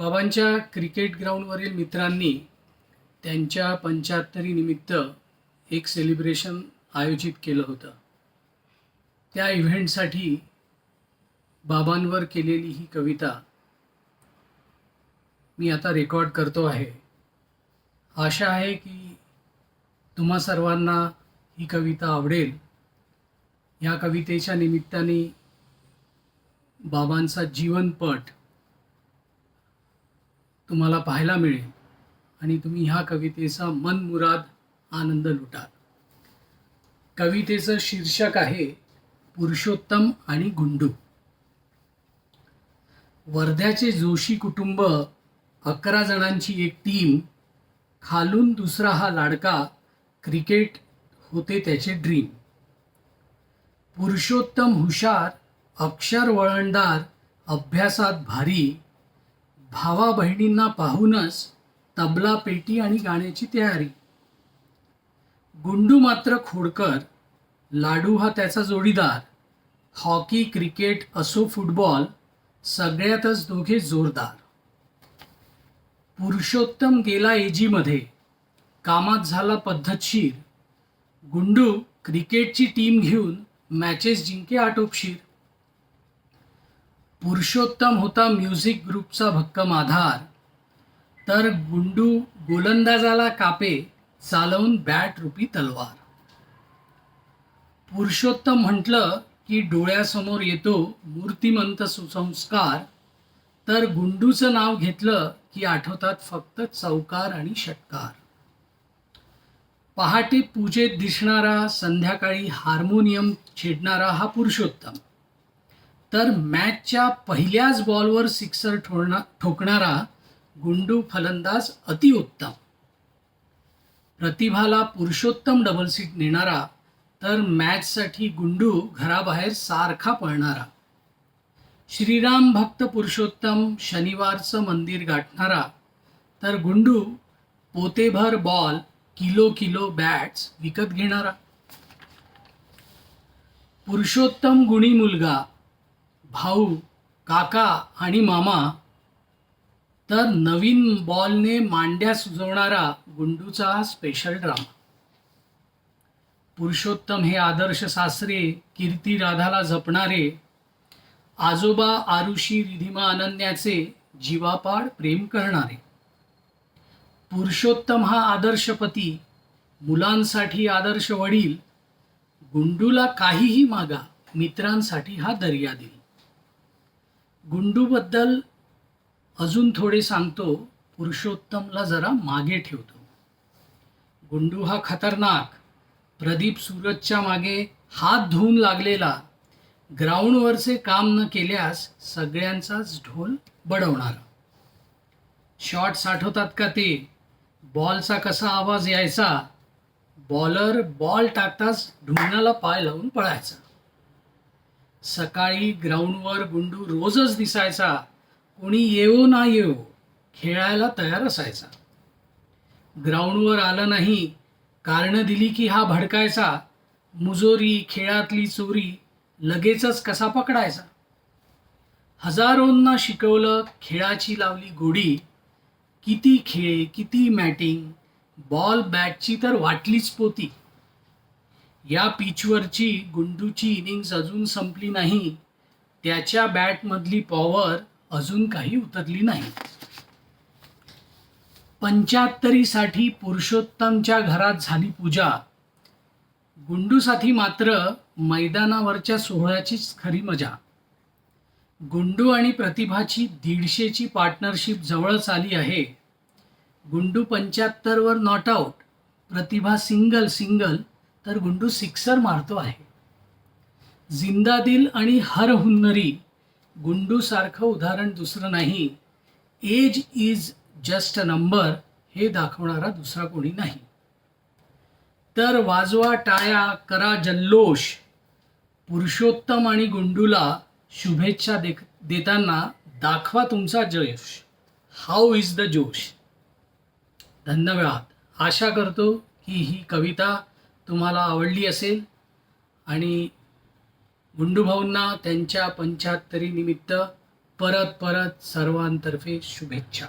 बाबांच्या क्रिकेट ग्राउंडवरील मित्रांनी त्यांच्या 75 निमित्त एक सेलिब्रेशन आयोजित केलं होतं. त्या इव्हेंटसाठी बाबांवर केलेली ही कविता मी आता रेकॉर्ड करतो आहे. आशा आहे की तुम्हा सर्वांना ही कविता आवडेल. या कवितेच्या निमित्ताने बाबांचा जीवनपट तुम्हाला पाहायला मिळेल आणि तुम्ही ह्या कवितेचा मनमुराद आनंद लुटाल. कवितेचं शीर्षक आहे पुरुषोत्तम आणि गुंडू. वर्ध्याचे जोशी कुटुंब, 11 जणांची एक टीम, खालून दुसरा हा लाडका, क्रिकेट होते त्याचे ड्रीम. पुरुषोत्तम हुशार, अक्षर वळणदार, अभ्यासात भारी, भावा बहिणींना पाहूनच तबला पेटी आणि गाण्याची तयारी. गुंडू मात्र खोडकर, लाडू हा त्याचा जोडीदार. हॉकी, क्रिकेट असो फुटबॉल, सगळ्यातच दोघे जोरदार. पुरुषोत्तम गेला एजीमध्ये, कामात झाला पद्धतशीर. गुंडू क्रिकेटची टीम घेऊन मॅचेस जिंके आटोपशीर. पुरुषोत्तम होता म्युझिक ग्रुपचा भक्कम आधार, तर गुंडू गोलंदाजाला कापे, चालवून बॅट रूपी तलवार. पुरुषोत्तम म्हटलं की डोळ्यासमोर येतो मूर्तिमंत सुसंस्कार, तर गुंडूचं नाव घेतलं की आठवतात फक्त चौकार आणि षटकार. पहाटे पूजेत दिसणारा, संध्याकाळी हार्मोनियम छेडणारा हा पुरुषोत्तम, तर मॅचच्या पहिल्याच बॉलवर सिक्सर ठोकणारा गुंडू फलंदाज अतिउत्तम. प्रतिभाला पुरुषोत्तम डबल सीट नेणारा, तर मॅचसाठी गुंडू घराबाहेर सारखा पळणारा. श्रीराम भक्त पुरुषोत्तम शनिवारचं मंदिर गाठणारा, तर Gundu पोतेभर ball, kilo kilo bats विकत घेणारा. पुरुषोत्तम गुणी मुलगा, भाऊ, काका आणि मामा, तर नवीन बॉलने मांड्या सुजवणारा गुंडूचा हा स्पेशल ड्रामा. पुरुषोत्तम हे आदर्श सासरे, कीर्ती राधाला जपणारे, आजोबा आरुषी रिधिमा अनन्याचे जीवापाड प्रेम करणारे. पुरुषोत्तम हा आदर्श पती, मुलांसाठी आदर्श वडील. गुंडूला काहीही मागा, मित्रांसाठी हा दर्या दिल. गुंडूबद्दल अजून थोडे सांगतो, पुरुषोत्तमला जरा मागे ठेवतो. गुंडू हा खतरनाक, प्रदीप सूरजच्या मागे हात धुवून लागलेला, ग्राउंडवरचे काम न केल्यास सगळ्यांचाच ढोल बडवणारा. शॉट्स आठवतात का ते? बॉलचा कसा आवाज यायचा, बॉलर बॉल टाकताच ढुंगणाला पाय लावून पळायचा. सकाळी ग्राउंडवर गुंडू रोजच दिसायचा, कोणी येवो ना येवो खेळायला तयार असायचा. ग्राउंडवर आलं नाही, कारणं दिली की हा भडकायचा. मुजोरी, खेळातली चोरी लगेचच कसा पकडायचा. हजारोंना शिकवलं, खेळाची लावली गोडी. किती खेळ, किती मॅटिंग, बॉल बॅटची तर वाटलीच पोती. या पिचवरची गुंडूची इनिंग्स अजून संपली नाही, त्याच्या बॅटमधली पॉवर अजून काही उतरली नाही. 75साठी पुरुषोत्तमच्या घरात झाली पूजा. गुंडूसाठी मात्र मैदानावरच्या सोहळ्याचीच खरी मजा. गुंडू आणि प्रतिभाची 150ची पार्टनरशिप जवळच आली आहे. Gundu 75वर not out, Pratibha single, तर गुंडू सिक्सर मारतो आहे. जिंदा दिल आणि हर हुन्नरी, गुंडूसारखं उदाहरण दुसरं नाही. Age is just a number हे दाखवणारा दुसरा कोणी नाही. तर वाजवा टाळ्या, करा जल्लोष, पुरुषोत्तम आणि गुंडूला शुभेच्छा देताना दाखवा तुमचा जयश. हाऊ इज द जोश. धन्यवाद. आशा करतो की ही कविता तुम्हाला आवडली असेल आणि गुंडूभाऊंना त्यांच्या 75 निमित्त परत परत सर्वांतर्फे शुभेच्छा.